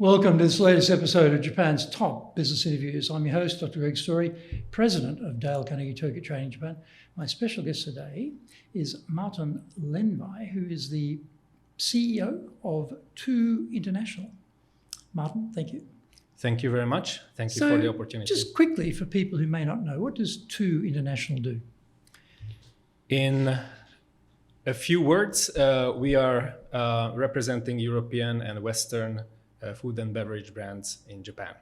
Welcome to this latest episode of Japan's Top Business Interviews. I'm your host, Dr. Greg Story, President of Dale Carnegie Tokyo Training Japan. My special guest today is Marton Lendvai, who is the CEO of TWO International. Marton, thank you. Thank you very much. Thank you for the opportunity. Just quickly, for people who may not know, what does TWO International do? In a few words, we are representing European and Western food and beverage brands in Japan.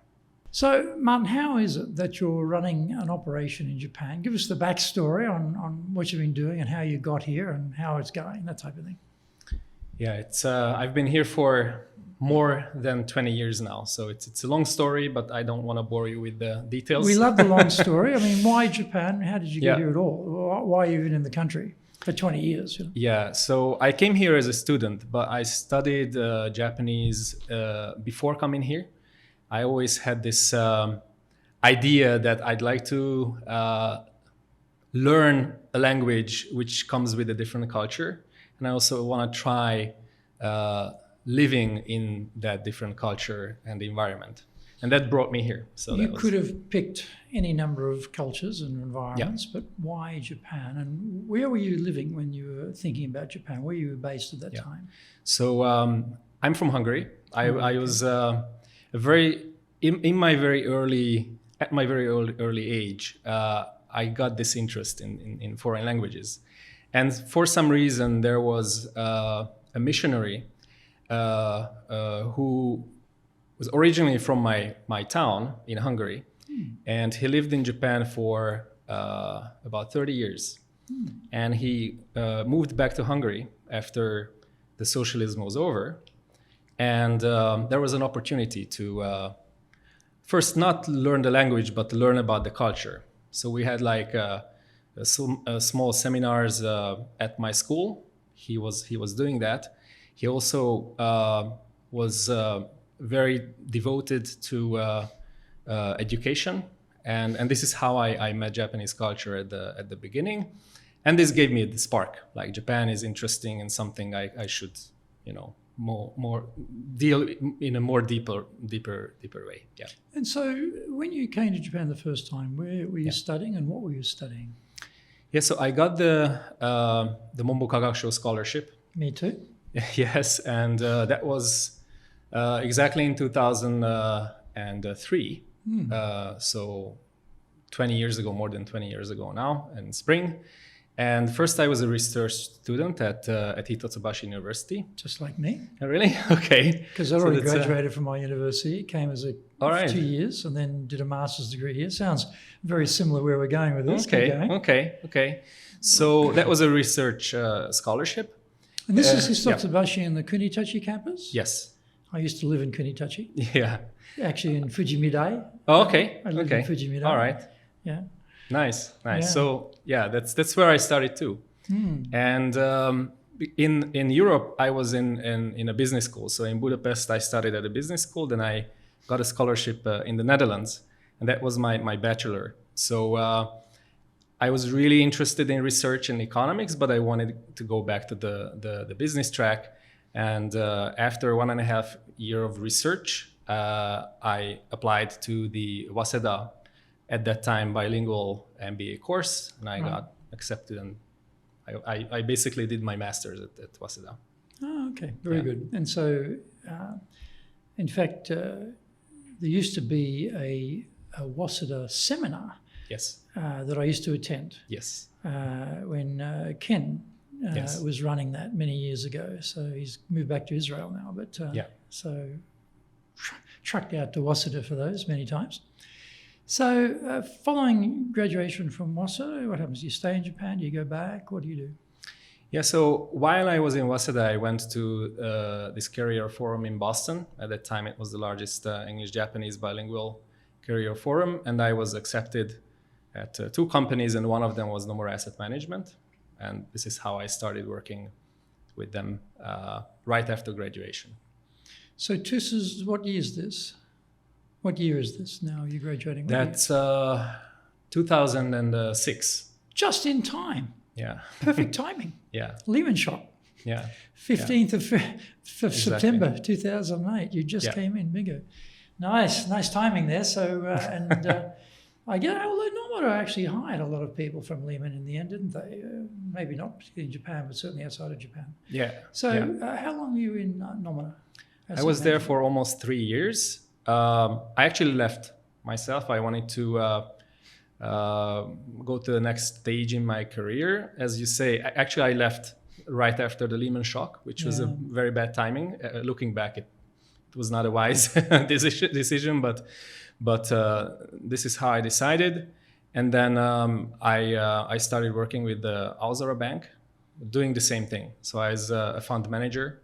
So, Marton, how is it that you're running an operation in Japan? Give us the backstory on what you've been doing and how you got here and how it's going, that type of thing. Yeah, it's I've been here for more than 20 years now, so it's a long story, but I don't want to bore you with the details. We love the long story. I mean, why Japan? How did you get here at all? Why are you even in the country for 20 years? You know? Yeah, so I came here as a student, but I studied Japanese before coming here. I always had this idea that I'd like to learn a language which comes with a different culture. And I also want to try living in that different culture and environment. And that brought me here. So you could have picked any number of cultures and environments, but why Japan? And where were you living when you were thinking about Japan? Where you were based at that time? So I'm from Hungary. I was in my very early age. I got this interest in foreign languages, and for some reason there was a missionary who was originally from my town in Hungary, and he lived in Japan for about 30 years. And he moved back to Hungary after the socialism was over. And there was an opportunity to first not learn the language, but to learn about the culture. So we had like small seminars at my school. He was doing that. He also was very devoted to education, and this is how I met Japanese culture at the beginning, and this gave me the spark. Like, Japan is interesting and something I should, more deal in a more deeper way. Yeah. And so, when you came to Japan the first time, where were you studying, and what were you studying? Yeah, so I got the Monbo Kagakusho scholarship. Me too. Yes, and that was exactly in 2003. So 20 years ago, more than 20 years ago now, in spring. And first I was a research student at Hitotsubashi University. Just like me. Oh, really? Okay. Because I already graduated from my university, came as 2 years, and then did a master's degree here. Sounds very similar where we're going with this. Okay. So that was a research scholarship. And this is Hitotsubashi in the Kunitachi campus? Yes. I used to live in Kunitachi. Yeah. Actually in Fujimidai. Oh, okay. I lived in Fujimidai. All right. Yeah. Nice. Yeah. So that's where I started too. And in Europe, I was in a business school. So in Budapest, I studied at a business school. Then I got a scholarship in the Netherlands, and that was my bachelor. So I was really interested in research and economics, but I wanted to go back to the business track. And after 1.5 years of research, I applied to the Waseda, at that time, bilingual MBA course, and I got accepted, and I basically did my master's at Waseda. Oh, okay. Very good. And so, in fact, there used to be a Waseda seminar. Yes. That I used to attend. Yes. When Ken was running that many years ago. So he's moved back to Israel now. But so trucked out to Waseda for those many times. So following graduation from Waseda, what happens? You stay in Japan? Do you go back? What do you do? Yeah, so while I was in Waseda, I went to this career forum in Boston. At that time, it was the largest English-Japanese bilingual career forum, and I was accepted at 2 companies, and one of them was Nomura Asset Management. And this is how I started working with them right after graduation. So TUS, what year is this? What year is this now? You're graduating? That's 2006. Just in time. Yeah. Perfect timing. Yeah. Lehman shock. Yeah. 15th of Exactly. September 2008. You just came in, Migo. Nice timing there. So I get, although Nomura actually hired a lot of people from Lehman in the end, didn't they? Maybe not particularly in Japan, but certainly outside of Japan. Yeah. So how long were you in Nomura? I was there for almost 3 years. I actually left myself. I wanted to go to the next stage in my career. As you say, I left right after the Lehman shock, which was a very bad timing. Looking back, it was not a wise decision, but this is how I decided. And then I started working with the Aozora Bank, doing the same thing. So as a fund manager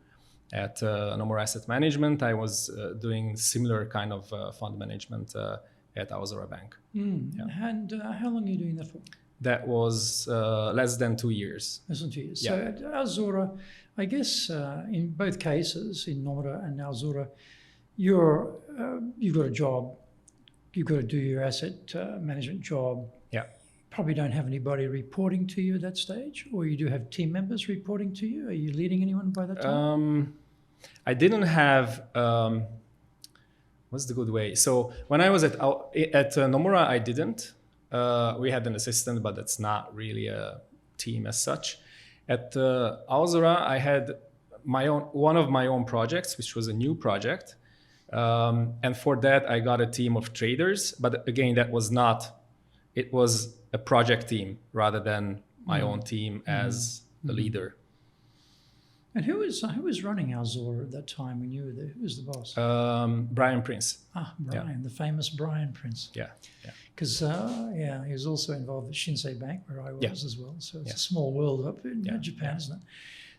at Nomura Asset Management, I was doing similar kind of fund management at Aozora Bank. And how long are you doing that for? That was less than 2 years. Less than 2 years. Yeah. So at Aozora, I guess in both cases, in Nomura and Aozora, you've got a job, you've got to do your asset management job. Yeah. Probably don't have anybody reporting to you at that stage, or you do have team members reporting to you. Are you leading anyone by that time? I didn't have. What's the good way? So when I was at Nomura, I didn't. We had an assistant, but that's not really a team as such. At Aozora, I had one of my own projects, which was a new project, and for that I got a team of traders. But again, that was not. It was a project team rather than my own team as the leader. And who was running Aozora at that time when you were there? Who was the boss? Brian Prince. Brian, the famous Brian Prince. Yeah. Because he was also involved at Shinsei Bank, where I was as well. So it's a small world up in Japan, isn't it?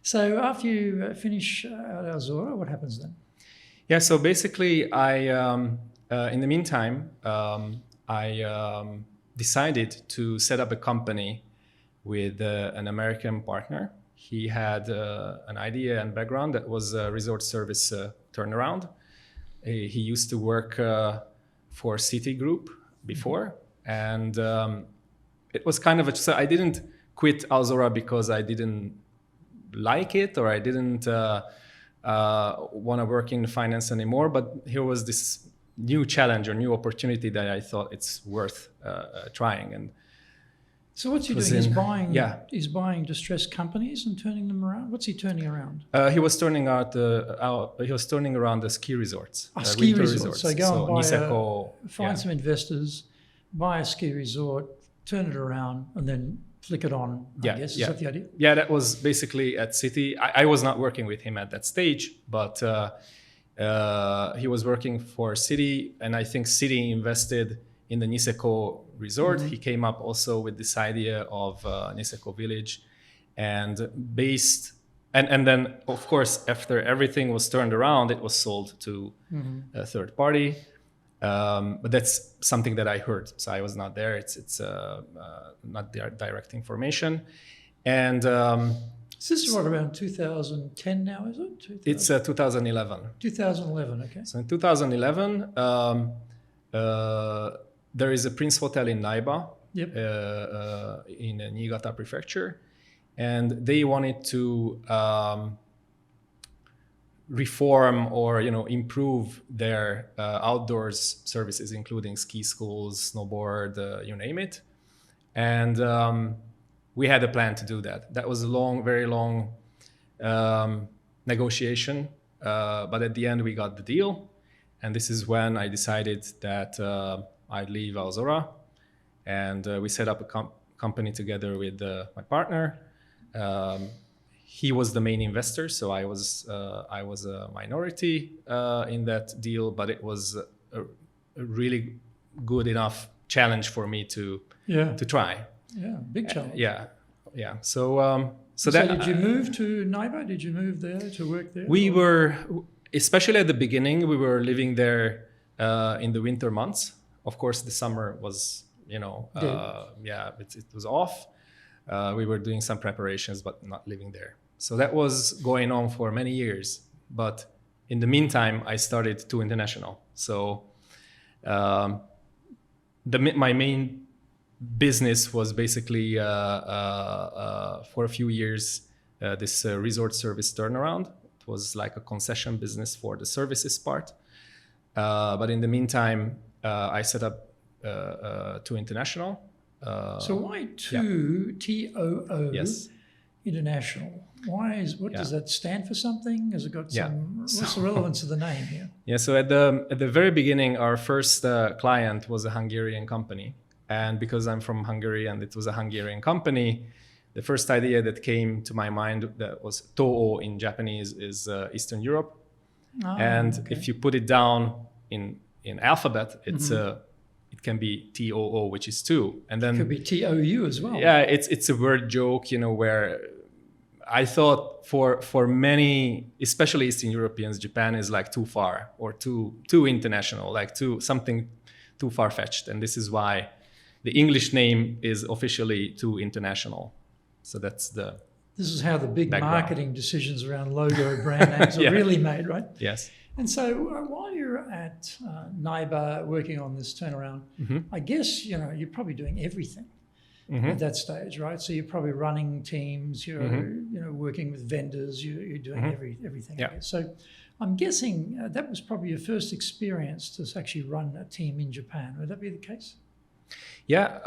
So after you finish at Aozora, what happens then? Yeah. So basically, in the meantime, I decided to set up a company with an American partner. He had an idea and background that was a resort service turnaround. He used to work for Citigroup before, and it was kind of so I didn't quit Aozora because I didn't like it or I didn't want to work in finance anymore. But here was this new challenge or new opportunity that I thought it's worth trying. And so what's he doing? He's buying distressed companies and turning them around. What's he turning around? He was turning around the ski resorts. Ski resorts. So go and find some investors, buy a ski resort, turn it around, and then flick it on. I guess. Is that the idea? Yeah, that was basically at Citi. I was not working with him at that stage, but he was working for Citi, and I think Citi invested in the Niseko resort. He came up also with this idea of Niseko village, and then of course after everything was turned around, it was sold to a third party. But that's something that I heard, so I was not there. It's not direct information, and so this is what, around 2010 now, is it? It's 2011. 2011, okay. So in 2011. There is a Prince Hotel in Naiba, in Niigata Prefecture, and they wanted to reform or improve their outdoors services, including ski schools, snowboard, you name it. And we had a plan to do that. That was a very long negotiation, but at the end we got the deal, and this is when I decided that I'd leave Aozora, and we set up a company together with my partner. He was the main investor, so I was a minority in that deal, but it was a really good enough challenge for me to try. Yeah, big challenge. Yeah. So did you move to Naiba? Did you move there to work there? We were, especially at the beginning, we were living there in the winter months. Of course, the summer was, it was off. We were doing some preparations, but not living there. So that was going on for many years. But in the meantime, I started to international. So my main business was basically for a few years this resort service turnaround. It was like a concession business for the services part. But in the meantime, I set up Two International. So why Two, T-O-O, yes. International? Does that stand for something? Has it got some, what's the relevance of the name here? Yeah, so at the very beginning, our first client was a Hungarian company. And because I'm from Hungary and it was a Hungarian company, the first idea that came to my mind that was Toho in Japanese is Eastern Europe. If you put it down in alphabet, it's it can be TOO, which is two. And then it could be TOU as well. Yeah, it's a word joke, where I thought for many, especially Eastern Europeans, Japan is like too far or too international, like something too far-fetched. And this is why the English name is officially Two International. So that's This is how the big background. Marketing decisions around logo brand names are really made, right? Yes. And so while you're at NIBA working on this turnaround, I guess, you're probably doing everything at that stage, right? So you're probably running teams, you're working with vendors, you're doing everything. Yeah. So I'm guessing that was probably your first experience to actually run a team in Japan. Would that be the case? Yeah,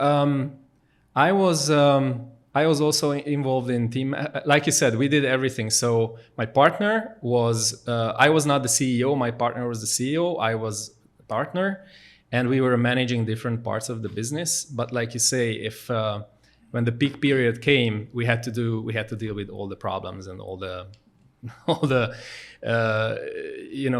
I was also involved in team. Like you said, we did everything. So my partner was, I was not the CEO. My partner was the CEO. I was a partner, and we were managing different parts of the business. But like you say, when the peak period came, we had to deal with all the problems and all the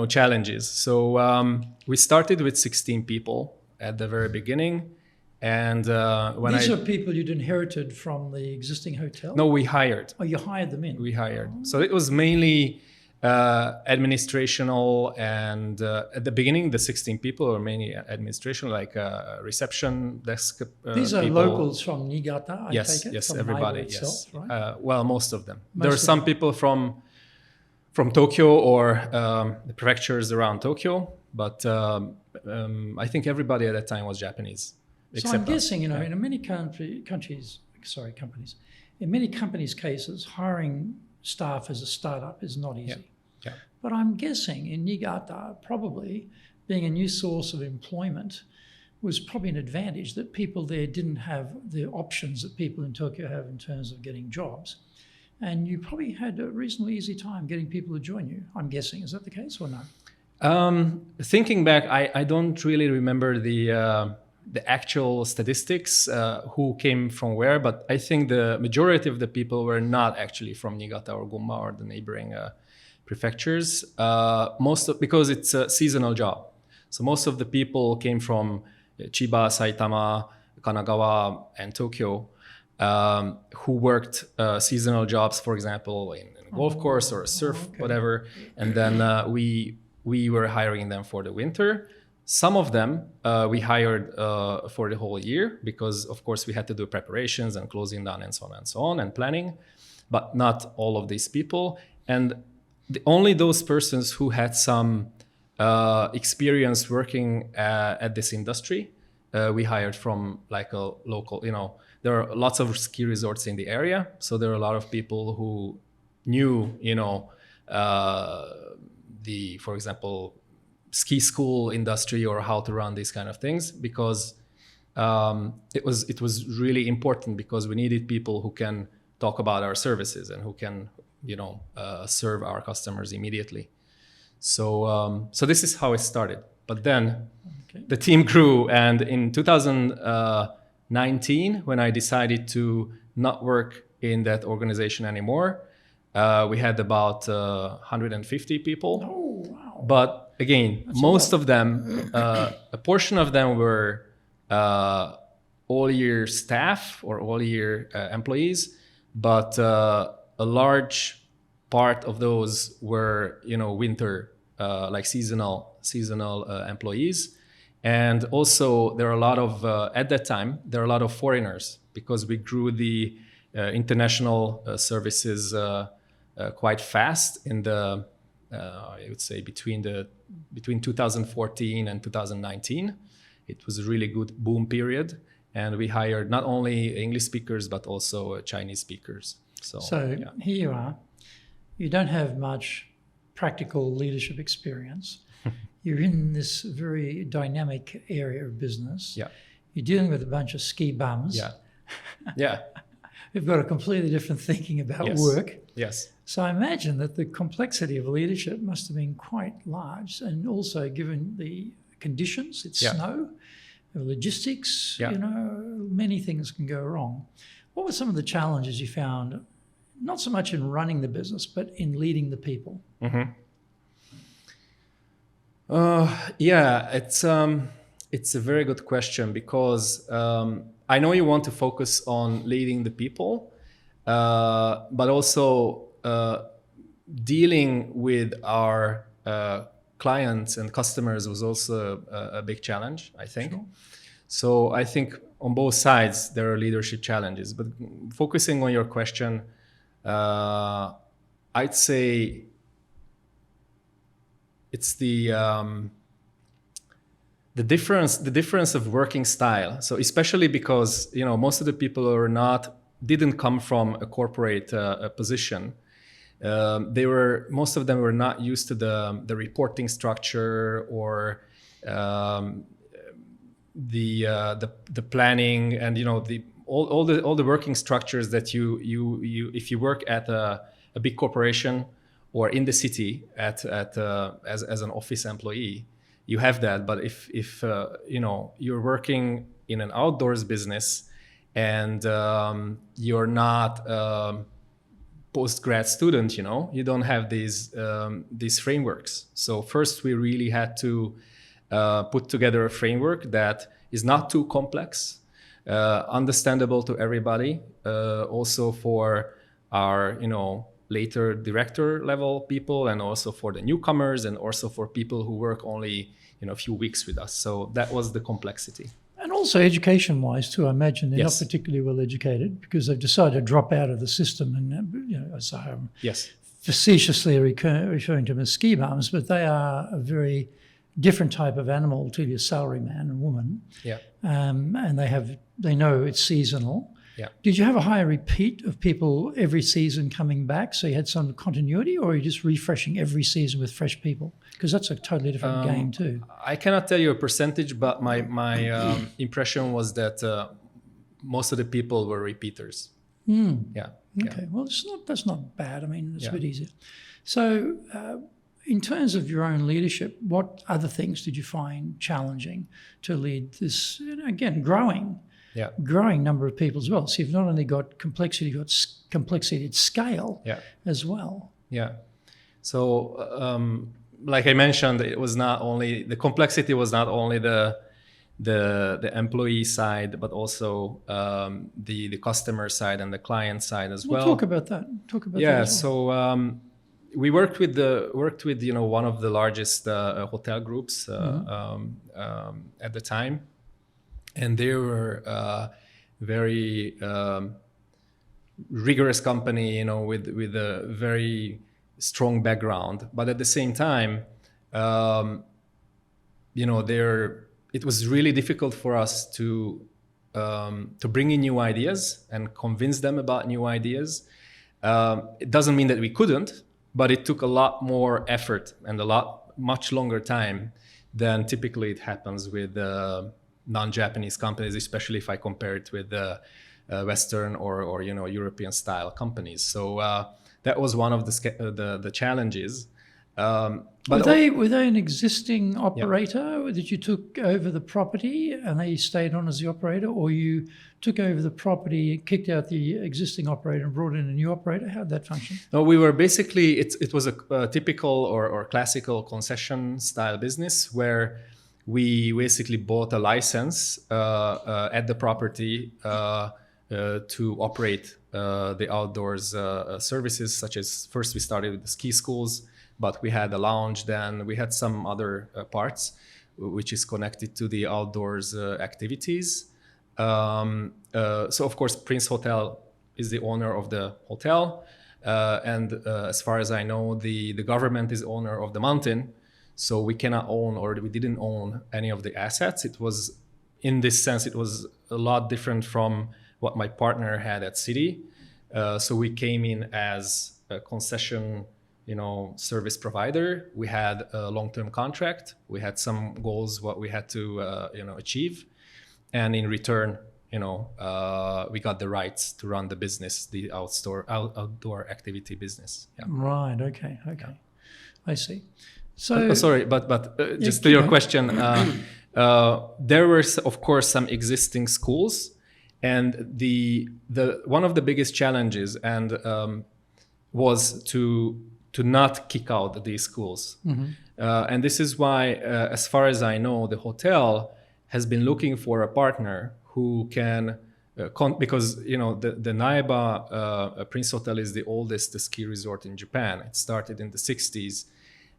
challenges. So we started with 16 people at the very beginning. And these are people you'd inherited from the existing hotel? No, we hired. Oh, you hired them in? We hired. So it was mainly administrational, and at the beginning, the 16 people were mainly administrational, like reception desk. These are people. Locals from Niigata, I take it? Yes, from everybody. itself, Yes, right? well, most of them. There are some people from Tokyo or the prefectures around Tokyo, but I think everybody at that time was Japanese. So I'm guessing, in many companies, in many companies' cases, hiring staff as a startup is not easy. Yeah. But I'm guessing in Niigata, probably being a new source of employment was probably an advantage, that people there didn't have the options that people in Tokyo have in terms of getting jobs. And you probably had a reasonably easy time getting people to join you, I'm guessing. Is that the case or no? Thinking back, I don't really remember the actual statistics, who came from where, but I think the majority of the people were not actually from Niigata or Gunma or the neighboring prefectures. Because it's a seasonal job. So most of the people came from Chiba, Saitama, Kanagawa, and Tokyo, who worked seasonal jobs, for example, in a golf course or a surf, whatever. And then we were hiring them for the winter. Some of them we hired for the whole year because, of course, we had to do preparations and closing down and so on and planning, but not all of these people. And only those persons who had some experience working at this industry, we hired from like a local, there are lots of ski resorts in the area. So there are a lot of people who knew, for example, ski school industry or how to run these kind of things, because it was really important, because we needed people who can talk about our services and who can serve our customers immediately. So this is how it started. But then the team grew, and in 2019, when I decided to not work in that organization anymore, we had about 150 people. Oh, wow. But again, most of them, a portion of them were all-year staff or all-year employees, but a large part of those were, winter, like seasonal employees. And also, there are a lot of at that time there are a lot of foreigners, because we grew the international services quite fast in the. I would say between 2014 and 2019, it was a really good boom period, and we hired not only English speakers but also Chinese speakers. So here you are. You don't have much practical leadership experience. You're in this very dynamic area of business. Yeah. You're dealing with a bunch of ski bums. Yeah. Yeah. Who've got a completely different thinking about Yes. work. Yes. So I imagine that the complexity of leadership must have been quite large, and also given the conditions, it's snow, logistics, many things can go wrong. What were some of the challenges you found, not so much in running the business, but in leading the people? Mm-hmm. It's a very good question, because I know you want to focus on leading the people, but also dealing with our clients and customers was also a big challenge, I think. Sure. So I think on both sides there are leadership challenges. But focusing on your question, I'd say it's the difference of working style. So especially because most of the people didn't come from a corporate position. Most of them were not used to the reporting structure or the planning and all the working structures that you if you work at a big corporation or in the city as an office employee, you have that. But if you're working in an outdoors business and you're not post-grad student, you don't have these frameworks. So first we really had to put together a framework that is not too complex, understandable to everybody, also for our later director level people, and also for the newcomers, and also for people who work only a few weeks with us. So that was the complexity. And also education-wise too, I imagine they're not particularly well educated because they've decided to drop out of the system. And so I'm facetiously referring to them as ski bums, but they are a very different type of animal to your salary man and woman. Yeah. And they know it's seasonal. Yeah. Did you have a higher repeat of people every season coming back, so you had some continuity, or are you just refreshing every season with fresh people? Because that's a totally different game too. I cannot tell you a percentage, but my impression was that most of the people were repeaters. Yeah. Okay. Well, that's not bad. I mean, it's a bit easier. So in terms of your own leadership, what other things did you find challenging to lead this, again, growing number of people as well? So you've not only got complexity, you've got complexity at scale as well. Yeah. So like I mentioned, it was not only the complexity was not only the employee side, but also the customer side and the client side as well. Talk about that. Yeah. So we worked with one of the largest hotel groups at the time, and they were very rigorous company, with a very strong background. But at the same time, it was really difficult for us to bring in new ideas and convince them about new ideas. It doesn't mean that we couldn't, but it took a lot more effort and much longer time than typically it happens with non-Japanese companies, especially if I compare it with Western or European style companies. So that was one of the challenges. Were they an existing operator that you took over the property and they stayed on as the operator, or you took over the property, kicked out the existing operator and brought in a new operator? How did that function? No, we were basically, it was a typical or classical concession style business where we basically bought a license at the property to operate the outdoors services, such as first we started with the ski schools, but we had a lounge, then we had some other parts which is connected to the outdoors activities. So of course, Prince Hotel is the owner of the hotel. And as far as I know, the government is owner of the mountain. So we cannot own, or we didn't own any of the assets. It was, in this sense, it was a lot different from what my partner had at City. So we came in as a concession, service provider. We had a long-term contract. We had some goals, what we had to, achieve. And in return, we got the rights to run the business, the outdoor activity business. Yeah. Right. Okay. Yeah. I see. So sorry, but just to your question, there were of course some existing schools, and the one of the biggest challenges was to not kick out these schools, and this is why, as far as I know, the hotel has been looking for a partner who can. Because the Naiba Prince Hotel is the oldest ski resort in Japan. It started in the 60s,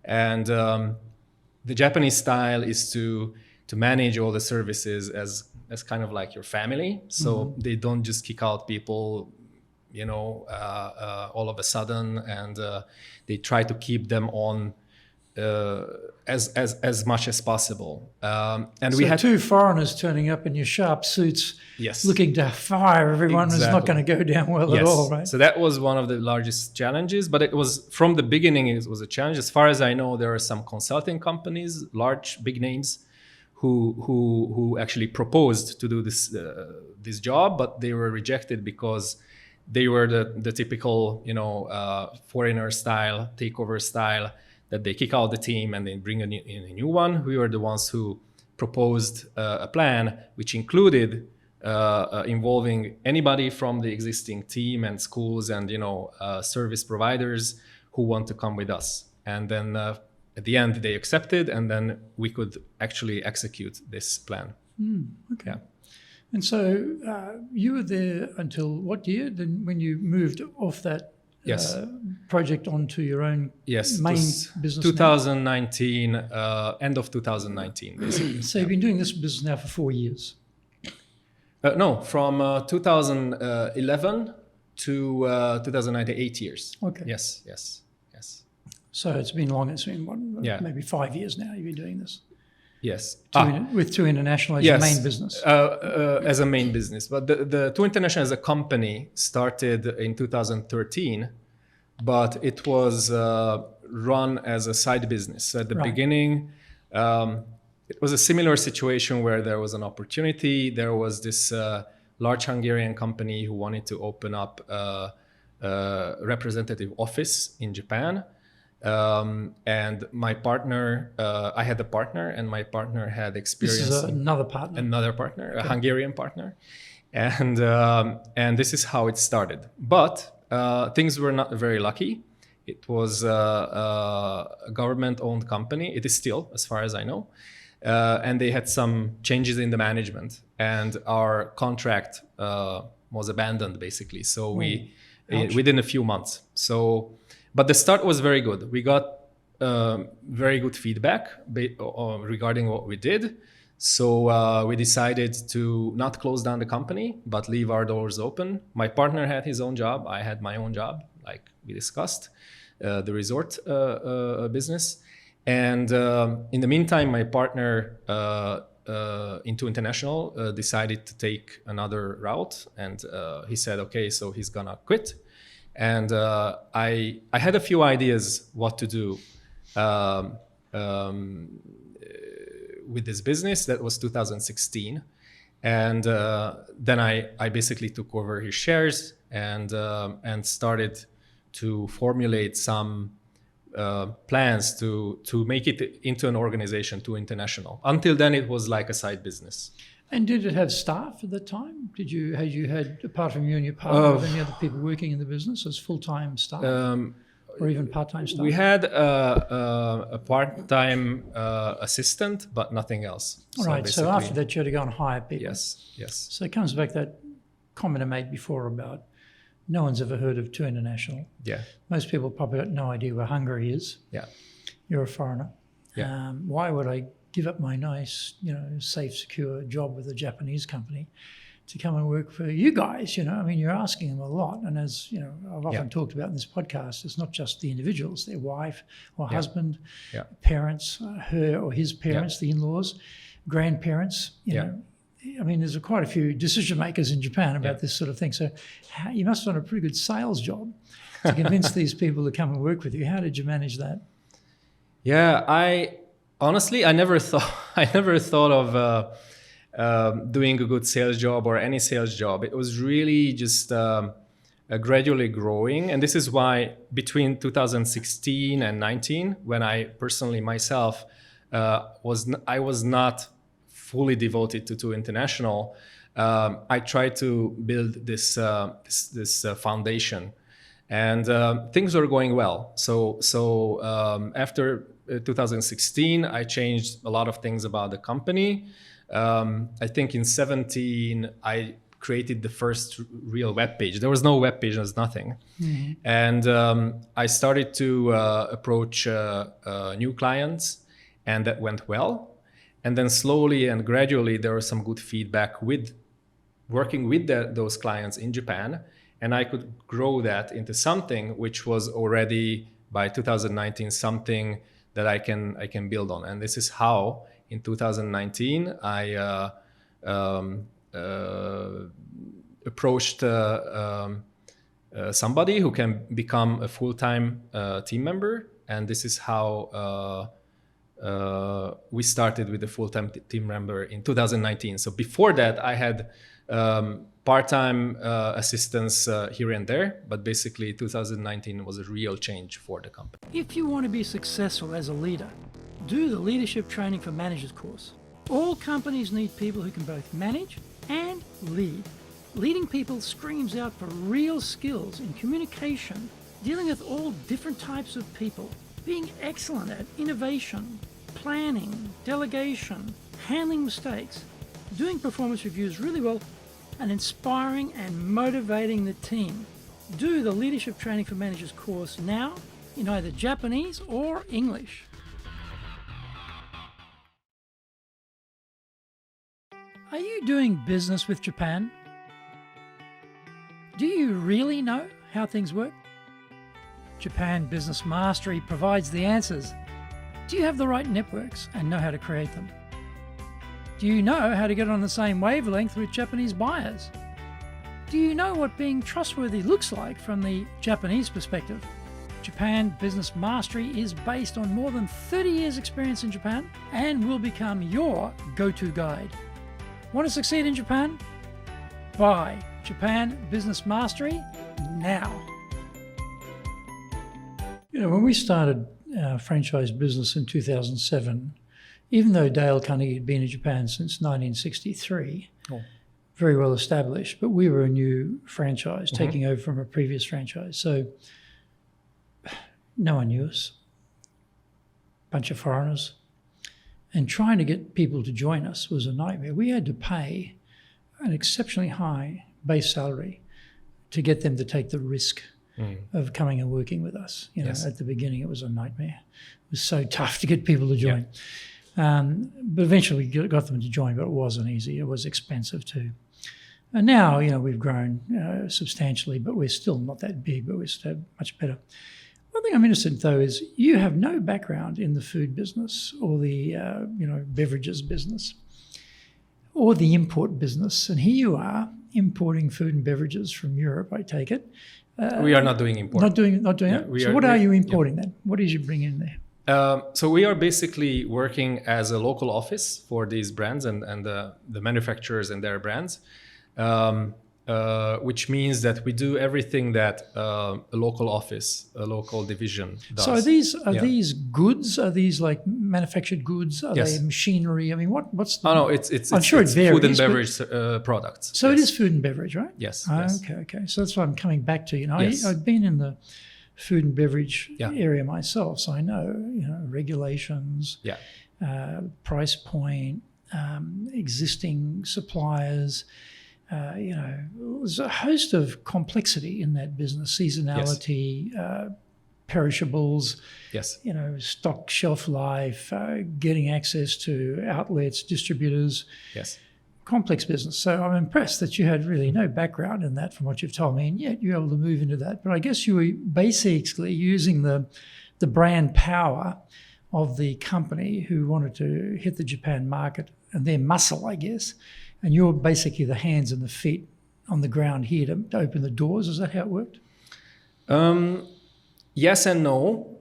and the Japanese style is to manage all the services as kind of like your family. So they don't just kick out people, all of a sudden, and they try to keep them on as much as possible. And so we had 2 foreigners turning up in your sharp suits, yes, looking to fire everyone. Exactly. Is not going to go down well at all, right? So that was one of the largest challenges, but it was from the beginning. It was a challenge. As far as I know, there are some consulting companies, large, big names, who actually proposed to do this job, but they were rejected because they were the typical, foreigner style, takeover style, that they kick out the team and then bring in a new one. We were the ones who proposed a plan which included involving anybody from the existing team and schools and service providers who want to come with us. And then at the end they accepted, and then we could actually execute this plan. Okay. Yeah. And so you were there until what year? Then when you moved off that project onto your own main business? 2019, end of 2019, basically. So you've been doing this business now for 4 years? No, from 2011 to 2019, 8 years. Okay. Yes. So it's been long. It's been maybe 5 years now you've been doing this? Yes. With 2 International as your main business? As a main business. But the 2 International as a company started in 2013, but it was run as a side business. So at the beginning, it was a similar situation where there was an opportunity. There was this large Hungarian company who wanted to open up a representative office in Japan. And my partner, I had a partner, and my partner had experience. This is another partner, a Hungarian partner, and this is how it started. But things were not very lucky. It was a government-owned company. It is still, as far as I know, and they had some changes in the management, and our contract was abandoned basically. So within a few months. But the start was very good. We got very good feedback regarding what we did. So we decided to not close down the company, but leave our doors open. My partner had his own job. I had my own job, like we discussed, the resort business. And in the meantime, my partner in 2 International decided to take another route. And he said, okay, so he's gonna quit. And I had a few ideas what to do with this business. That was 2016, and then I basically took over his shares and started to formulate some plans to make it into an organization, 2 International. Until then, it was like a side business. And did it have staff at the time? Had you had, apart from you and your partner, any other people working in the business as full-time staff or even part-time staff? We had a part-time assistant, but nothing else. Right. So after that, you had to go and hire people. Yes. So it comes back to that comment I made before about no one's ever heard of 2 International. Yeah. Most people probably got no idea where Hungary is. Yeah. You're a foreigner. Yeah. Why would I give up my nice, safe, secure job with a Japanese company to come and work for you guys? I mean, you're asking them a lot. And as, I've often talked about in this podcast, it's not just the individuals, their wife or husband, parents, her or his parents, the in-laws, grandparents, I mean, there's quite a few decision makers in Japan about this sort of thing. So you must have done a pretty good sales job to convince these people to come and work with you. How did you manage that? Yeah, I never thought of doing a good sales job or any sales job. It was really just gradually growing, and this is why between 2016 and 19, when I personally myself was not fully devoted to international, I tried to build this foundation, and things were going well. So after 2016, I changed a lot of things about the company. I think in 17, I created the first real web page. There was no web page, there was nothing. Mm-hmm. And I started to approach new clients, and that went well. And then slowly and gradually, there was some good feedback with working with those clients in Japan. And I could grow that into something which was already by 2019 something that I can build on. And this is how in 2019 I approached somebody who can become a full-time team member, and this is how we started with a full-time team member in 2019. So before that, I had part-time assistants here and there, but basically 2019 was a real change for the company. If you want to be successful as a leader, do the Leadership Training for Managers course. All companies need people who can both manage and lead. Leading people screams out for real skills in communication, dealing with all different types of people, being excellent at innovation, planning, delegation, handling mistakes, doing performance reviews really well, and inspiring and motivating the team. Do the Leadership Training for Managers course now in either Japanese or English. Are you doing business with Japan? Do you really know how things work? Japan Business Mastery provides the answers. Do you have the right networks and know how to create them? Do you know how to get on the same wavelength with Japanese buyers? Do you know what being trustworthy looks like from the Japanese perspective? Japan Business Mastery is based on more than 30 years' experience in Japan and will become your go-to guide. Want to succeed in Japan? Buy Japan Business Mastery now. You know, when we started our franchise business in 2007, even though Dale Carnegie had been in Japan since 1963, very well established, but we were a new franchise, taking over from a previous franchise. So no one knew us, bunch of foreigners. And trying to get people to join us was a nightmare. We had to pay an exceptionally high base salary to get them to take the risk of coming and working with us. You know, at the beginning, it was a nightmare. It was so tough to get people to join. But eventually we got them to join, but it wasn't easy. It was expensive too. And now, you know, we've grown substantially, but we're still not that big, but we're still much better. One thing I'm interested in, though, is you have no background in the food business or the beverages business or the import business. And here you are importing food and beverages from Europe, I take it. We are not doing import. Not doing it? So what are you importing then? What did you bring in there? So we are basically working as a local office for these brands and the manufacturers and their brands, which means that we do everything that a local office, a local division does. So are these goods? Are these like manufactured goods? Are they machinery? I mean, what's the... Oh, no, it's sure it varies, food and beverage products. So it is food and beverage, right? Yes. Okay. So that's why I'm coming back to, Yes. I've been in the food and beverage area myself, so I know, regulations, price point, existing suppliers. There's a host of complexity in that business, seasonality, perishables, stock shelf life, getting access to outlets, distributors. Yes. Complex business. So I'm impressed that you had really no background in that from what you've told me, and yet you're able to move into that. But I guess you were basically using the brand power of the company who wanted to hit the Japan market and their muscle, I guess, and you're basically the hands and the feet on the ground here to open the doors. Is that how it worked? Yes and no.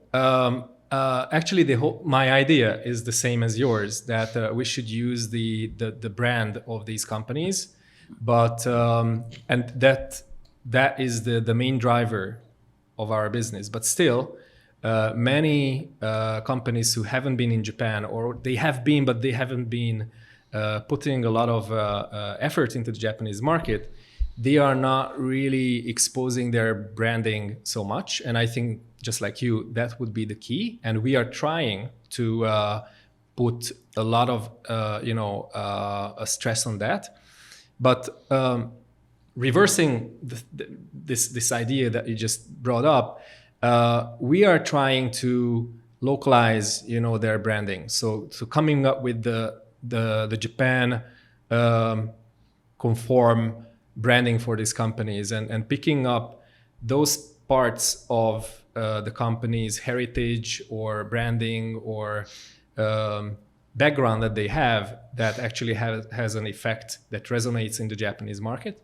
Actually, my idea is the same as yours, that we should use the brand of these companies, but and that is the main driver of our business. But still, many companies who haven't been in Japan, or they have been, but they haven't been putting a lot of effort into the Japanese market, they are not really exposing their branding so much. And I think, just like you, that would be the key. And we are trying to put a lot of a stress on that. But reversing this idea that you just brought up, we are trying to localize, their branding. So coming up with the Japan conform branding for these companies, and picking up those parts of the company's heritage or branding or background that they have that actually has an effect that resonates in the Japanese market.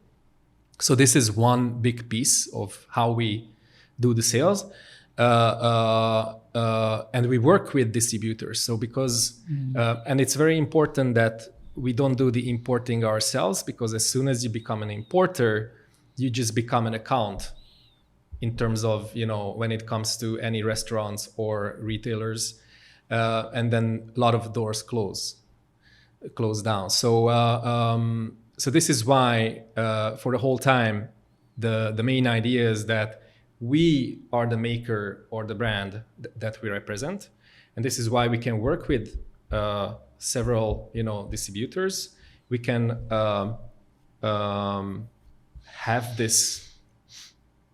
So this is one big piece of how we do the sales. And we work with distributors. So because, and it's very important that we don't do the importing ourselves, because as soon as you become an importer, you just become an account in terms of, when it comes to any restaurants or retailers, and then a lot of doors close down. So this is why for the whole time, the main idea is that we are the maker or the brand that we represent. And this is why we can work with several, distributors. We can have this,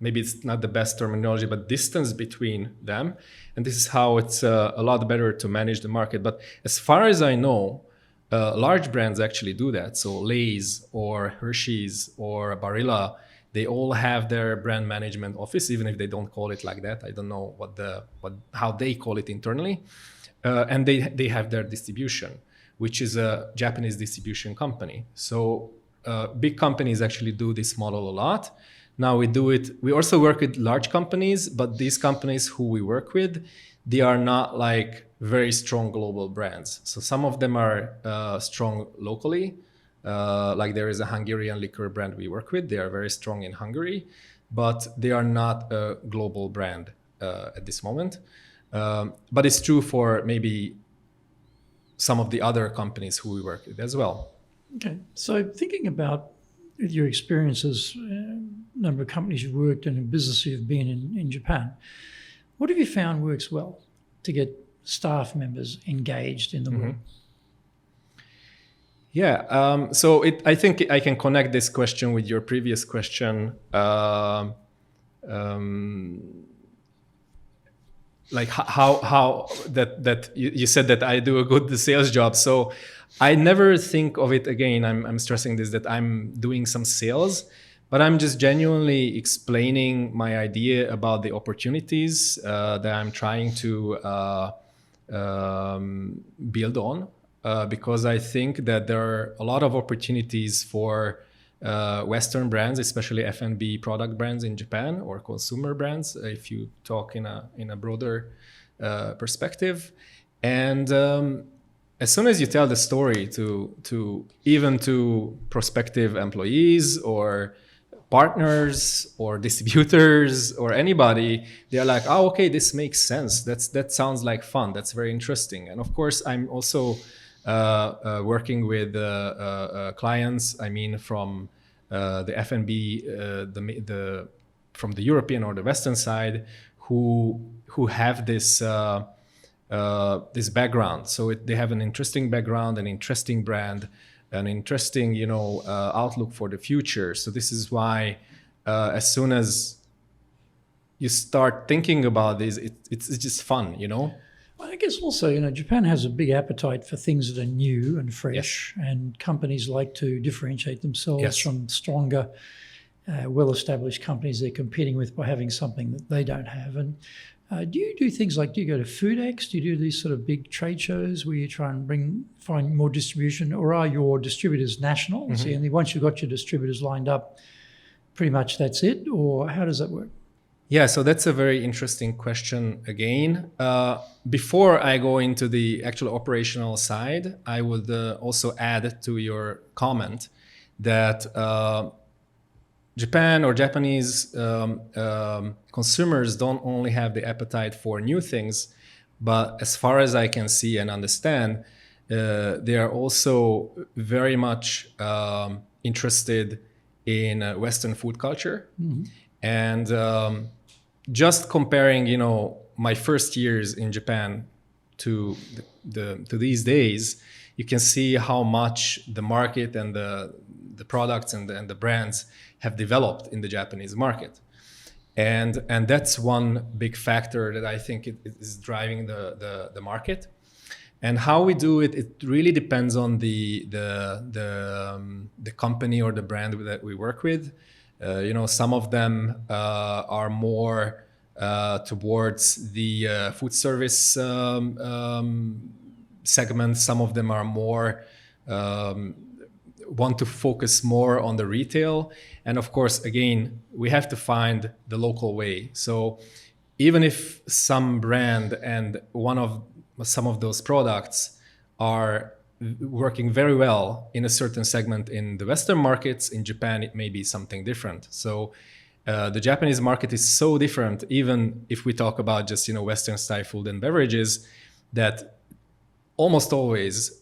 maybe it's not the best terminology, but distance between them. And this is how it's a lot better to manage the market. But as far as I know, large brands actually do that. So Lay's or Hershey's or Barilla, they all have their brand management office, even if they don't call it like that. I don't know how they call it internally. And they have their distribution, which is a Japanese distribution company. So big companies actually do this model a lot. Now we do it. We also work with large companies, but these companies who we work with, they are not like very strong global brands. So some of them are strong locally. Like there is a Hungarian liquor brand we work with. They are very strong in Hungary, but they are not a global brand at this moment. But it's true for maybe some of the other companies who we work with as well. Okay. So thinking about your experiences, number of companies you've worked in and business you've been in Japan, what have you found works well to get staff members engaged in the work? Yeah. So I think I can connect this question with your previous question. Like how that you said that I do a good sales job. So I never think of it again. I'm stressing this, that I'm doing some sales, but I'm just genuinely explaining my idea about the opportunities that I'm trying to build on, because I think that there are a lot of opportunities for Western brands, especially F&B product brands in Japan, or consumer brands, if you talk in a broader perspective. And as soon as you tell the story to prospective employees or partners or distributors or anybody, they're like, oh, okay, this makes sense. That sounds like fun. That's very interesting. And of course, I'm also working with clients. I mean, from the F&B, from the European or the Western side, who have this this background. So they have an interesting background, an interesting brand, an interesting outlook for the future. So this is why as soon as you start thinking about this, it's just fun, I guess also, Japan has a big appetite for things that are new and fresh, yes. And companies like to differentiate themselves, yes. From stronger, well-established companies they're competing with by having something that they don't have. And Do you do things like, do you go to FoodX? Do you do these sort of big trade shows where you try and find more distribution, or are your distributors national? Mm-hmm. So once you've got your distributors lined up, pretty much that's it, or how does that work? Yeah, so that's a very interesting question again. Before I go into the actual operational side, I would also add to your comment that Japan or Japanese consumers don't only have the appetite for new things, but as far as I can see and understand, they are also very much interested in Western food culture. Mm-hmm. And just comparing, my first years in Japan to these days, you can see how much the market and the products and the brands have developed in the Japanese market. And that's one big factor that I think it is driving the market. And how we do it, it really depends on the company or the brand that we work with. Some of them are more towards the food service segment. Some of them are more want to focus more on the retail. And of course, again, we have to find the local way. So even if some brand and some of those products are working very well in a certain segment in the Western markets, in Japan, it may be something different. So the Japanese market is so different, even if we talk about just, Western style food and beverages, that almost always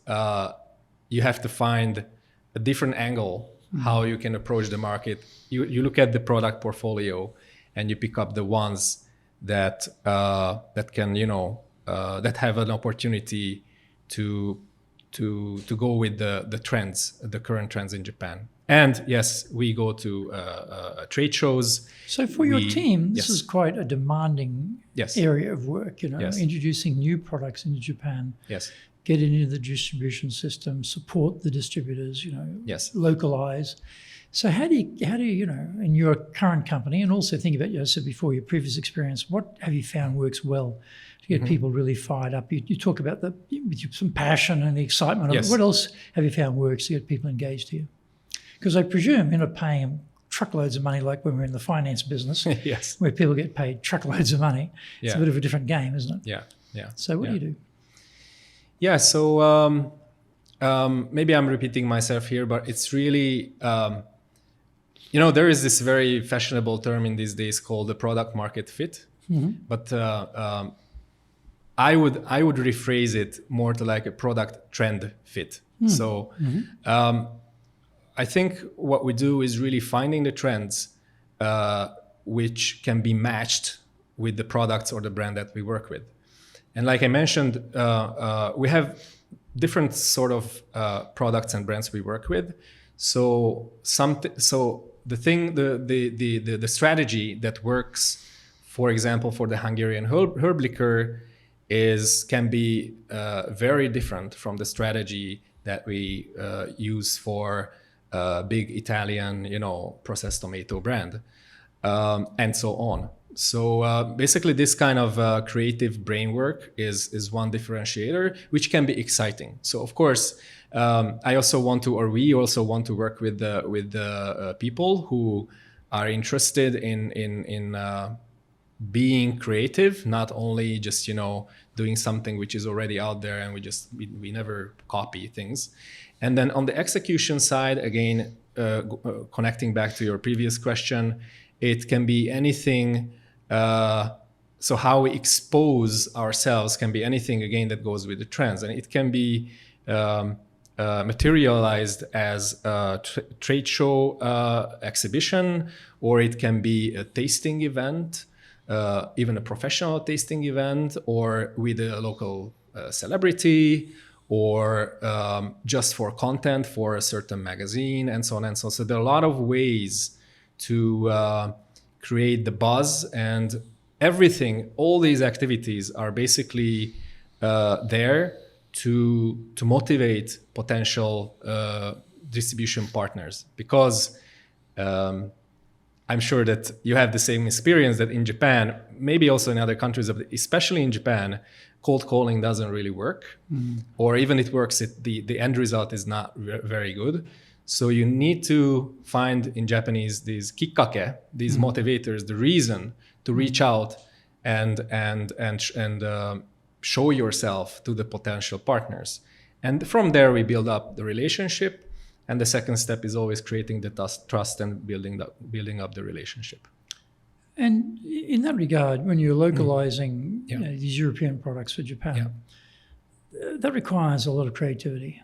you have to find a different angle how you can approach the market. You look at the product portfolio and you pick up the ones that can, that have an opportunity to go with the trends, the current trends in Japan. And yes, we go to trade shows. So for your team, this is quite a demanding area of work, introducing new products into Japan. Yes. Get into the distribution system, support the distributors, localize. So how do you, in your current company, and also think about, I said before, your previous experience, what have you found works well to get people really fired up? You talk about with some passion and the excitement of it. What else have you found works to get people engaged here? Because I presume you're not paying them truckloads of money like when we're in the finance business, where people get paid truckloads of money. It's a bit of a different game, isn't it? Yeah. So what do you do? Yeah, so maybe I'm repeating myself here, but it's really, there is this very fashionable term in these days called the product market fit. Mm-hmm. But I would rephrase it more to like a product trend fit. Mm-hmm. So I think what we do is really finding the trends which can be matched with the products or the brand that we work with. And like I mentioned, we have different sort of products and brands we work with. So the strategy that works, for example, for the Hungarian herb liquor can be very different from the strategy that we use for big Italian, processed tomato brand, and so on. So basically this kind of creative brain work is one differentiator, which can be exciting. So of course, we also want to work with the people who are interested in being creative, not only just, doing something which is already out there and we never copy things. And then on the execution side, again, connecting back to your previous question, it can be anything. So how we expose ourselves can be anything, again, that goes with the trends. And it can be materialized as a trade show exhibition, or it can be a tasting event, even a professional tasting event, or with a local celebrity, or just for content for a certain magazine, and so on and so on. So there are a lot of ways to create the buzz, and all these activities are basically there to motivate potential distribution partners, because I'm sure that you have the same experience that in Japan, maybe also in other countries, especially in Japan, cold calling doesn't really work. Or even it works, the end result is not very good. So you need to find in Japanese these kikkake, these motivators, the reason to reach out and show yourself to the potential partners. And from there, we build up the relationship. And the second step is always creating the trust and building up the relationship. And in that regard, when you're localizing these European products for Japan, that requires a lot of creativity.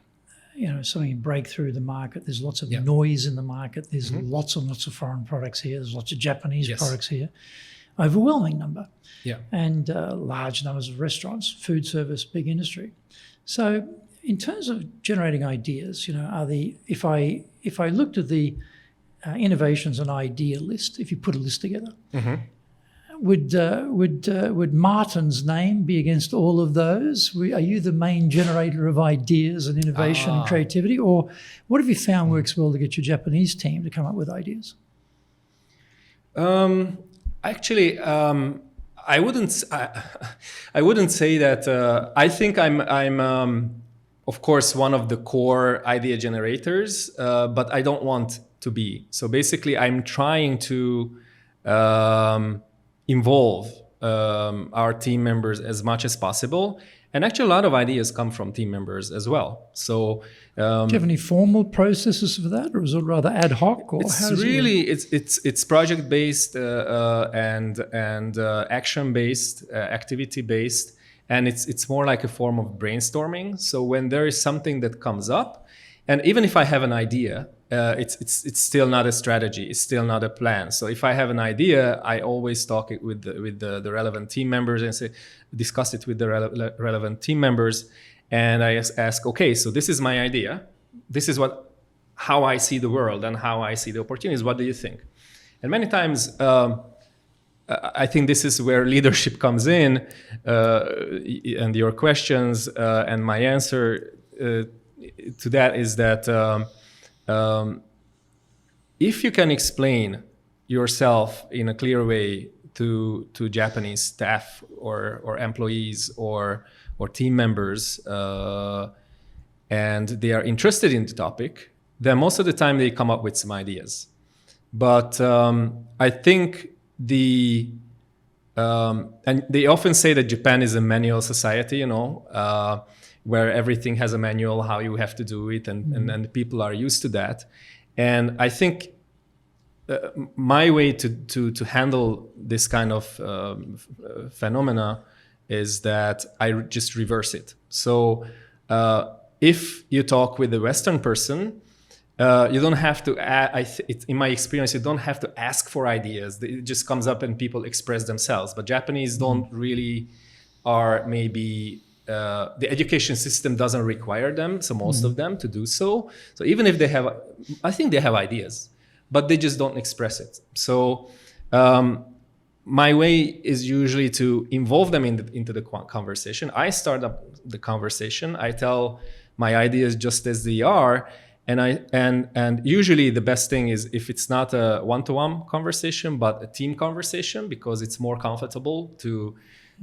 Something break through the market. There's lots of noise in the market. There's lots and lots of foreign products here. There's lots of Japanese products here. Overwhelming number. And large numbers of restaurants, food service, big industry. So in terms of generating ideas, if I looked at the innovations and idea list, if you put a list together, would Marton's name be against all of those? Are you the main generator of ideas and innovation and creativity, or what have you found works well to get your Japanese team to come up with ideas? Actually, I wouldn't say that. I think I'm of course one of the core idea generators, but I don't want to be. So basically, I'm trying to involve our team members as much as possible. And actually, a lot of ideas come from team members as well. So, do you have any formal processes for that, or is it rather ad hoc? Or it's project based and action based, activity based, and it's more like a form of brainstorming. So when there is something that comes up, and even if I have an idea, it's still not a strategy. It's still not a plan. So if I have an idea, I always talk it with the relevant team members and discuss it with the relevant team members. And I ask, okay, so this is my idea. This is how I see the world and how I see the opportunities. What do you think? And many times, I think this is where leadership comes in, and your questions and my answer to that is that if you can explain yourself in a clear way to Japanese staff or employees or team members, and they are interested in the topic, then most of the time they come up with some ideas. But I think and they often say that Japan is a manual society, where everything has a manual, how you have to do it, and people are used to that. And I think my way to handle this kind of phenomena is that I just reverse it. So if you talk with a Western person, you don't have to, in my experience, you don't have to ask for ideas. It just comes up and people express themselves. But Japanese don't really are maybe, the education system doesn't require them, so most of them, to do so. So even if they have, I think they have ideas, but they just don't express it. So my way is usually to involve them into the conversation. I start up the conversation. I tell my ideas just as they are. And usually the best thing is if it's not a one-to-one conversation, but a team conversation, because it's more comfortable to,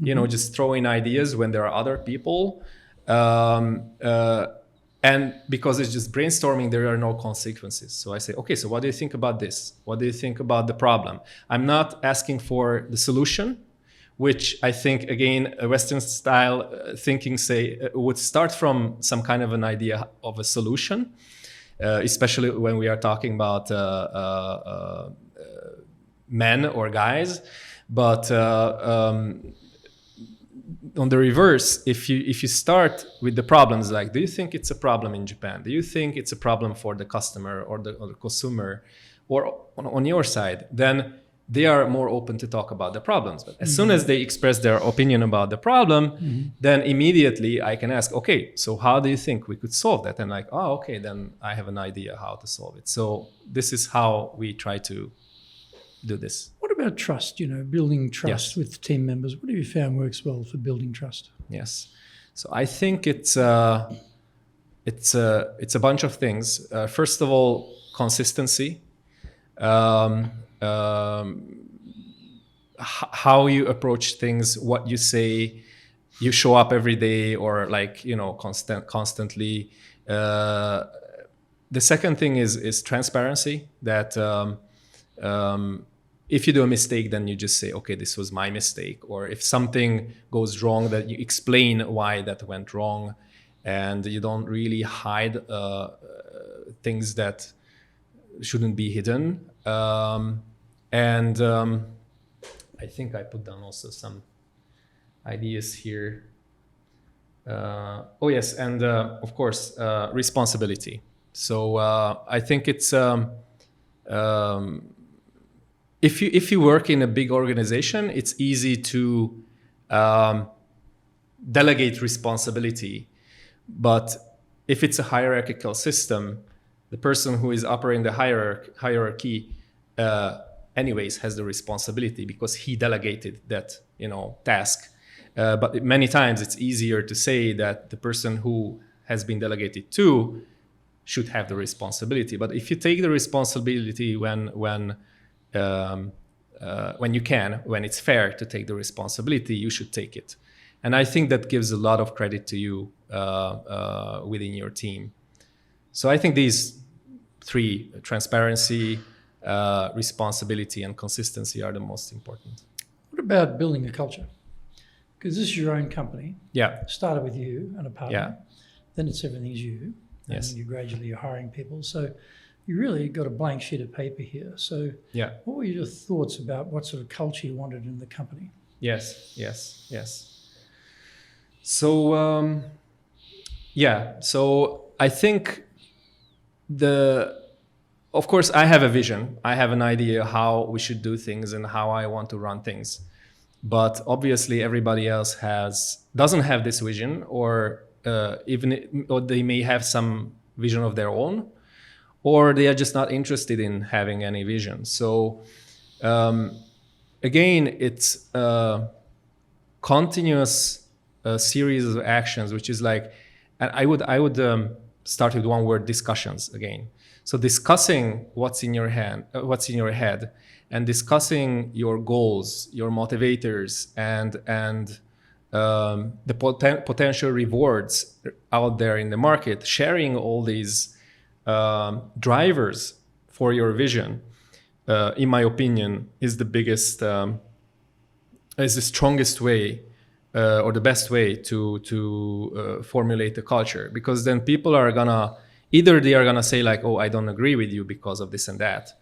just throw in ideas when there are other people. And because it's just brainstorming, there are no consequences. So I say, okay, so what do you think about this? What do you think about the problem? I'm not asking for the solution, which I think, again, a Western style thinking would start from some kind of an idea of a solution. Especially when we are talking about men or guys, but on the reverse, if you start with the problems, like, do you think it's a problem in Japan? Do you think it's a problem for the customer or the consumer, or on your side? Then they are more open to talk about the problems. But as soon as they express their opinion about the problem, then immediately I can ask, okay, so how do you think we could solve that? And like, oh, okay, then I have an idea how to solve it. So this is how we try to do this. What about trust, building trust with team members? What have you found works well for building trust? Yes. So I think it's a bunch of things. First of all, consistency. how you approach things, what you say, you show up every day or like, you know, constantly. The second thing is transparency, that if you do a mistake, then you just say, okay, this was my mistake. Or if something goes wrong, that you explain why that went wrong, and you don't really hide things that shouldn't be hidden. And I think I put down also some ideas here. Oh yes, and of course, responsibility. So I think it's if you work in a big organization, it's easy to delegate responsibility. But if it's a hierarchical system, the person who is operating the hierarchy anyways has the responsibility because he delegated that, you know, task. But many times it's easier to say that the person who has been delegated to should have the responsibility. But if you take the responsibility when you can, when it's fair to take the responsibility, you should take it. And I think that gives a lot of credit to you within your team. So I think these three, transparency, responsibility, and consistency, are the most important. What about building a culture? Because this is your own company. Yeah. Started with you and a partner. Yeah. Then it's everything's you. Yes. And you gradually are hiring people. So you really got a blank sheet of paper here. So yeah. What were your thoughts about what sort of culture you wanted in the company? Yes. So, so I think of course, I have a vision. I have an idea how we should do things and how I want to run things. But obviously, everybody else doesn't have this vision, or they may have some vision of their own, or they are just not interested in having any vision. So again, it's a continuous series of actions, which is like, and I would start with one word: discussions again. So discussing what's in your head, and discussing your goals, your motivators, and the potential rewards out there in the market, sharing all these drivers for your vision, in my opinion, is the biggest, is the strongest way, or the best way to formulate a culture. Because then people are gonna, either they are gonna say like, oh, I don't agree with you because of this and that,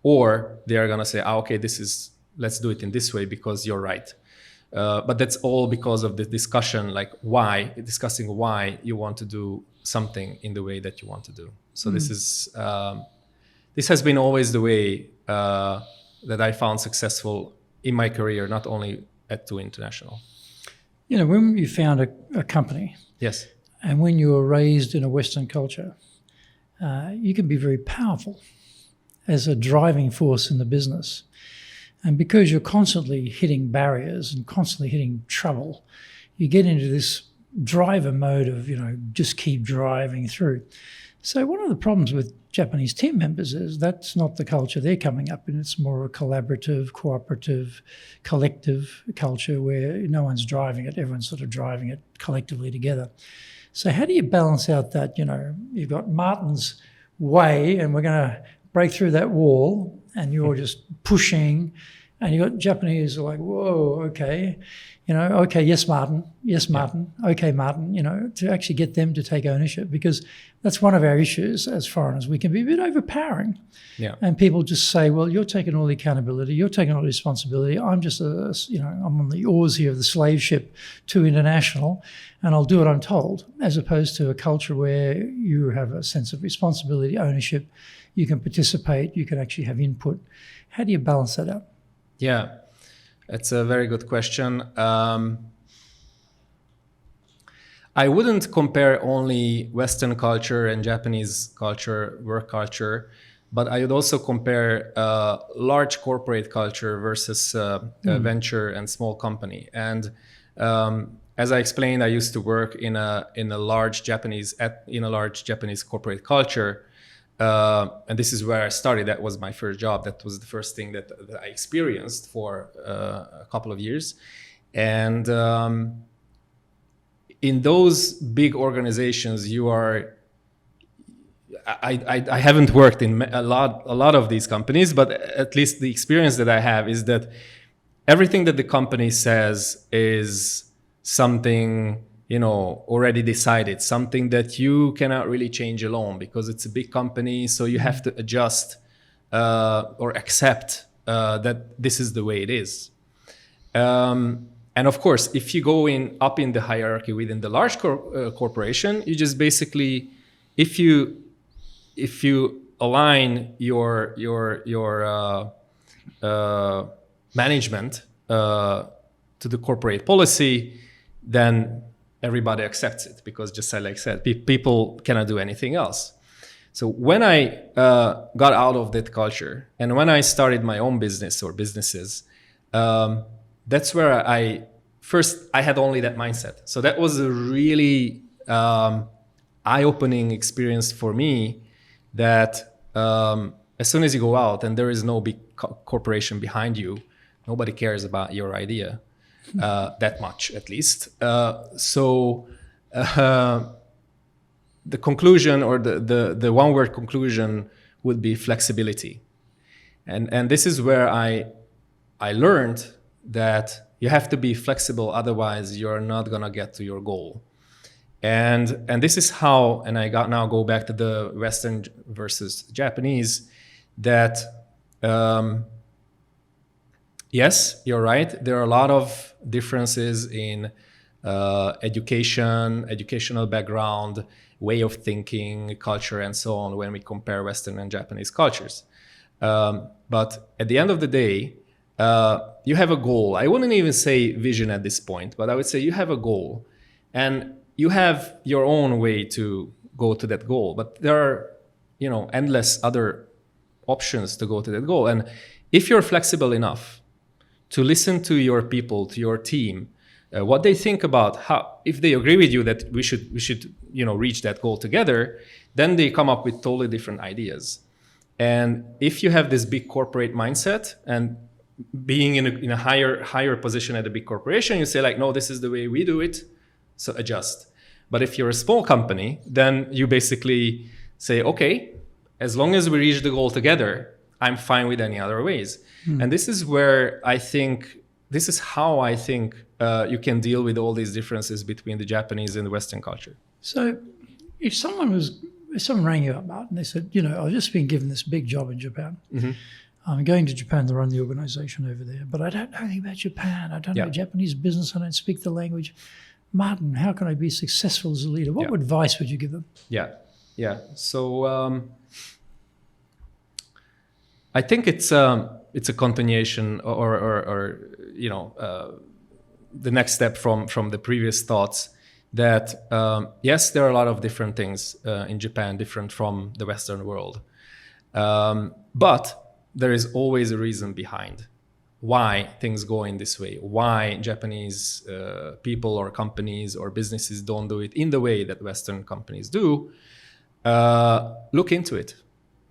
or they are gonna say, okay, let's do it in this way because you're right. But that's all because of the discussion, like discussing why you want to do something in the way that you want to do. So this has been always the way that I found successful in my career, not only at TUI International. You know, when you found a company, yes, and when you were raised in a Western culture, you can be very powerful as a driving force in the business. And because you're constantly hitting barriers and constantly hitting trouble, you get into this driver mode of, you know, just keep driving through. So one of the problems with Japanese team members is that's not the culture they're coming up in. It's more a collaborative, cooperative, collective culture where no one's driving it. Everyone's sort of driving it collectively together. So how do you balance out that, you know, you've got Marton's way and we're going to break through that wall, and you're just pushing, and you've got Japanese who are like, whoa, okay, you know, okay, yes, Marton, okay, Marton, you know, to actually get them to take ownership, because that's one of our issues as foreigners. We can be a bit overpowering. Yeah. And people just say, well, you're taking all the accountability, you're taking all the responsibility. I'm just, I'm on the oars here of the slave ship to international, and I'll do what I'm told, as opposed to a culture where you have a sense of responsibility, ownership, you can participate, you can actually have input. How do you balance that out? Yeah, it's a very good question. I wouldn't compare only Western culture and Japanese culture, work culture, but I would also compare large corporate culture versus venture and small company. And as I explained, I used to work in a large Japanese corporate culture. and this is where I started. That was my first job. That was the first thing that I experienced for a couple of years. And in those big organizations, I haven't worked in a lot of these companies, but at least the experience that I have is that everything that the company says is something, already decided, something that you cannot really change alone because it's a big company. So you have to adjust or accept that this is the way it is. And of course, if you go up in the hierarchy within the large corporation, you just basically, if you align your management to the corporate policy, then everybody accepts it because, just like I said, people cannot do anything else. So when I got out of that culture and when I started my own business or businesses, that's where I had only that mindset. So that was a really eye-opening experience for me, that as soon as you go out and there is no big corporation behind you, nobody cares about your idea that much, at least. So the conclusion, or the one-word conclusion, would be flexibility. And this is where I learned that you have to be flexible, otherwise you're not gonna get to your goal. And this is how, and I now go back to the Western versus Japanese, that yes, you're right, there are a lot of differences in educational background, way of thinking, culture, and so on when we compare Western and Japanese cultures. But at the end of the day, you have a goal. I wouldn't even say vision at this point, but I would say you have a goal, and you have your own way to go to that goal. But there are, endless other options to go to that goal. And if you're flexible enough to listen to your people, to your team, what they think about if they agree with you that we should reach that goal together, then they come up with totally different ideas. And if you have this big corporate mindset and being in a higher position at a big corporation, you say like, no, this is the way we do it, so adjust. But if you're a small company, then you basically say, okay, as long as we reach the goal together, I'm fine with any other ways. And this is how I think you can deal with all these differences between the Japanese and the Western culture. So if someone rang you up, Martin, they said, I've just been given this big job in Japan. Mm-hmm. I'm going to Japan to run the organization over there, but I don't know anything about Japan. I don't know Japanese business. I don't speak the language. Martin, how can I be successful as a leader? What advice would you give them? Yeah. So I think it's a continuation, or the next step from the previous thoughts, that yes, there are a lot of different things in Japan, different from the Western world, but there is always a reason behind why things go in this way, why Japanese people or companies or businesses don't do it in the way that Western companies do. Look into it.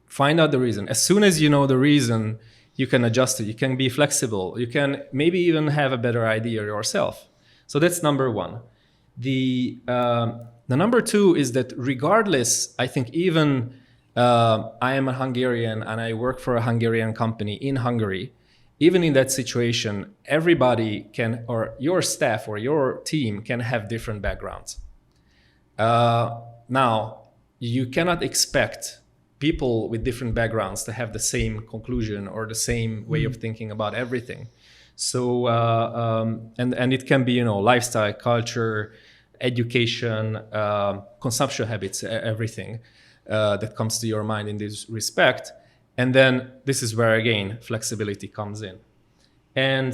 Find out the reason. As soon as you know the reason, you can adjust it. You can be flexible. You can maybe even have a better idea yourself. So that's number one. The number two is that regardless, I think even I am a Hungarian and I work for a Hungarian company in Hungary, even in that situation, everybody can, or your staff or your team can have different backgrounds. Now, you cannot expect people with different backgrounds to have the same conclusion or the same way of thinking about everything. So, and it can be, lifestyle, culture, education, consumption habits, everything that comes to your mind in this respect. And then this is where, again, flexibility comes in. And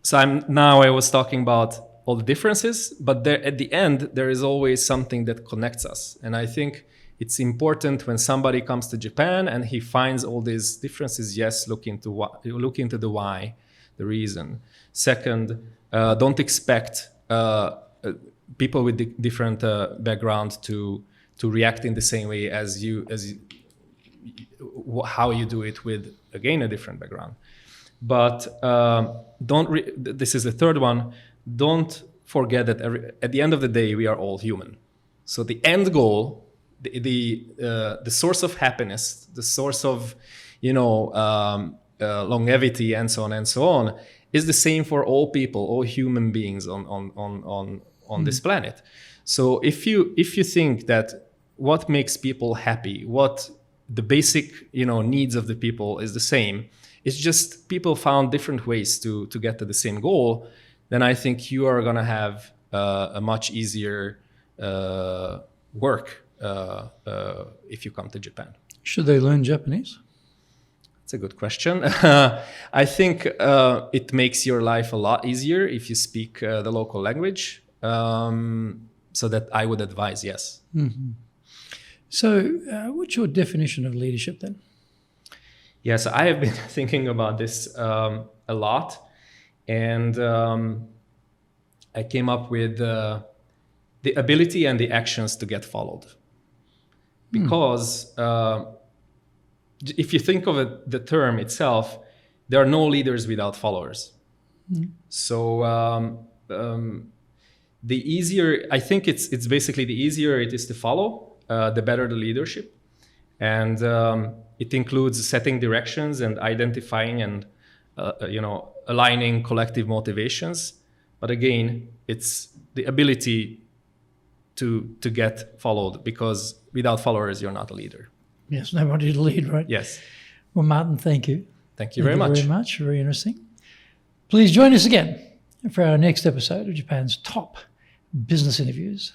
so I was talking about all the differences, but at the end, there is always something that connects us. And I think it's important when somebody comes to Japan and he finds all these differences, yes, look into the why, the reason. Second, don't expect people with different background to to react in the same way as how you do it with, again, a different background. But this is the third one. Don't forget that at the end of the day, we are all human. So the end goal, the source of happiness, the source of, longevity and so on, is the same for all people, all human beings on this planet. So if you think that what makes people happy, what the basic needs of the people is the same, it's just people found different ways to get to the same goal, then I think you are going to have a much easier work if you come to Japan. Should they learn Japanese? That's a good question. I think it makes your life a lot easier if you speak the local language. So that I would advise, yes. Mm-hmm. So what's your definition of leadership then? Yes, I have been thinking about this a lot. And I came up with the ability and the actions to get followed. Because if you think of it, the term itself, there are no leaders without followers. So the easier, I think it's basically the easier it is to follow, the better the leadership. And it includes setting directions and identifying and aligning collective motivations. But again, it's the ability to get followed, because without followers, you're not a leader. Yes, nobody to lead, right? Yes. Well, Marton, thank you. Thank you very much. Very much. Very interesting. Please join us again for our next episode of Japan's top business interviews.